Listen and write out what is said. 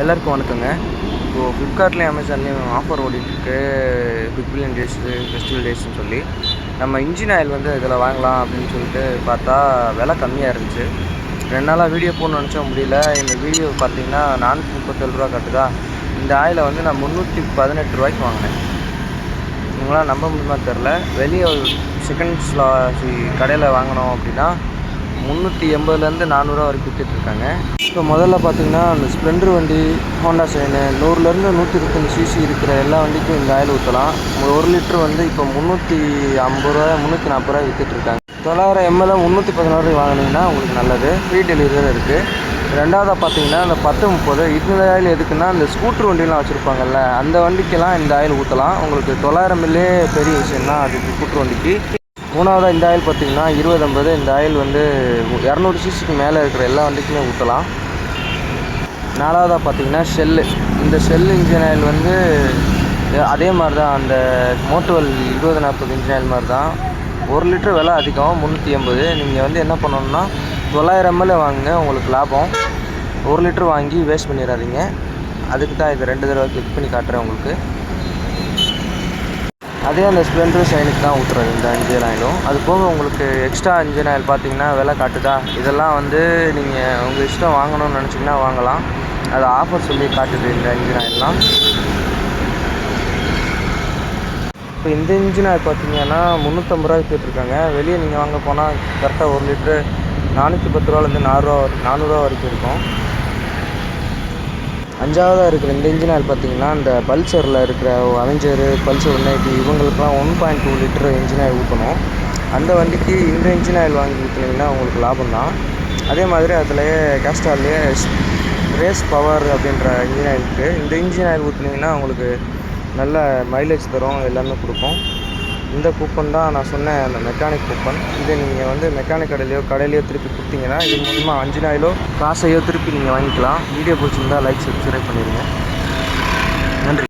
எல்லாருக்கும் வணக்கங்க. இப்போது ஃப்ளிப்கார்ட்லேயும் அமேசான்லேயும் ஆஃபர் ஓடிட்டுருக்கு. பிக் பில்லியன் டேஸ், ஃபெஸ்டிவல் டேஸ்ன்னு சொல்லி நம்ம இன்ஜின் ஆயில் வந்து இதில் வாங்கலாம் அப்படின்னு சொல்லிட்டு பார்த்தா விலை கம்மியாக இருந்துச்சு. 2 நாளாக வீடியோ போடணும்னு நினச்சா முடியல. இந்த வீடியோ பார்த்தீங்கன்னா 437 ரூபா கட்டுதா. இந்த ஆயிலை வந்து நான் 318 ரூபாய்க்கு வாங்கினேன். உங்களால் நம்ப முடியுமா தெரில. வெளியே செகண்ட்ஸில் கடையில் வாங்கினோம் அப்படின்னா 380லேருந்து 400 வரைக்கும் விற்றுட்ருக்காங்க. இப்போ முதல்ல பார்த்தீங்கன்னா அந்த ஸ்ப்ளெண்டர் வண்டி, ஹோண்டா ஷைனு 100லேருந்து 125 சிசி இருக்கிற எல்லா வண்டிக்கும் இந்த ஆயில் ஊற்றலாம். 1 லிட்டர் வந்து இப்போ 350 ரூபா 340 ரூபாய் விற்றுட்ருக்காங்க. 900 ml 316 ரூபாய் வாங்கினீங்கன்னா உங்களுக்கு நல்லது. ஃப்ரீ டெலிவரியும் இருக்குது. ரெண்டாவதாக பார்த்தீங்கன்னா அந்த 1030 இந்த ஆயில் எதுக்குன்னா இந்த ஸ்கூட்ரு வண்டியெலாம் வச்சுருப்பாங்கல்ல, அந்த வண்டிக்கெல்லாம் இந்த ஆயில் ஊற்றலாம். உங்களுக்கு 900 ml பெரிய விஷயம் தான் அது ஸ்கூட்ரு வண்டிக்கு. மூணாவதாக இந்த ஆயில் பார்த்தீங்கன்னா 2050 இந்த ஆயில் வந்து 200 சிசிக்கு மேலே இருக்கிற எல்லா வண்டிக்குமே ஊற்றலாம். நாலாவதாக பார்த்தீங்கன்னா ஷெல்லு. இந்த ஷெல் இன்ஜின் ஆயில் வந்து அதே மாதிரி தான், அந்த மோட்டோவல் 2040 இன்ஜின் ஆயில் மாதிரி தான். 1 லிட்டர் விலை அதிகம் 380. நீங்கள் வந்து என்ன பண்ணணுன்னா 900 ml வாங்குங்க, உங்களுக்கு லாபம். 1 லிட்டர் வாங்கி வேஸ்ட் பண்ணிடாதீங்க. அதுக்கு தான் இது 2 தடவை கிளிக் பண்ணி காட்டுறேன் உங்களுக்கு. அதே அந்த ஸ்ப்ளெண்டர் ஷைனுக்கு தான் ஊற்றுறது இந்த இன்ஜின் ஆயிலும். அது போக உங்களுக்கு எக்ஸ்ட்ரா இன்ஜின் ஆயில் பார்த்தீங்கன்னா விலை காட்டுதா. இதெல்லாம் வந்து நீங்கள் உங்கள் இஷ்டம் வாங்கணும்னு நினச்சிங்கன்னா வாங்கலாம். அது ஆஃபர் சொல்லி காட்டுது இந்த இன்ஜின் ஆயிலெலாம். இப்போ இந்த இன்ஜின் ஆயில் பார்த்தீங்கன்னா 350 ரூபாய்க்கு விற்றுட்ருக்காங்க. வெளியே நீங்கள் வாங்க போனால் கரெக்டாக 1 லிட்ரு 410 ரூபாலேருந்து 400 ரூபா வரைக்கும் இருக்கும். அஞ்சாவதாக இருக்கிற இந்த இன்ஜின் ஆயில் பார்த்தீங்கன்னா இந்த பல்சரில் இருக்கிற அவெஞ்சரு, பல்சர் 180 இவங்களுக்குலாம் 1.2 லிட்டர் இன்ஜின் ஆயில் ஊற்றணும். அந்த வண்டிக்கு இந்த இன்ஜின் ஆயில் வாங்கி ஊற்றினீங்கன்னா உங்களுக்கு லாபம் தான். அதே மாதிரி அதிலேயே கேஸ்டார்லேயே ரேஸ் பவர் அப்படின்ற இன்ஜின் ஆயில் இருக்குது. இந்த இன்ஜின் ஆயில் ஊற்றினீங்கன்னா உங்களுக்கு நல்ல மைலேஜ் தரும், எல்லாமே கொடுக்கும். இந்த கூப்பன் தான் நான் சொன்னேன், அந்த மெக்கானிக் கூப்பன். இதை நீங்கள் வந்து மெக்கானிக் கடையிலையோ திருப்பி கொடுத்தீங்கன்னா இது மூலமா இன்ஜின் ஆயிலோ காசையோ திருப்பி நீங்கள் வாங்கிக்கலாம். வீடியோ பிடிச்சிருந்தா லைக், சப்ஸ்கிரைப் பண்ணிடுங்க. நன்றி.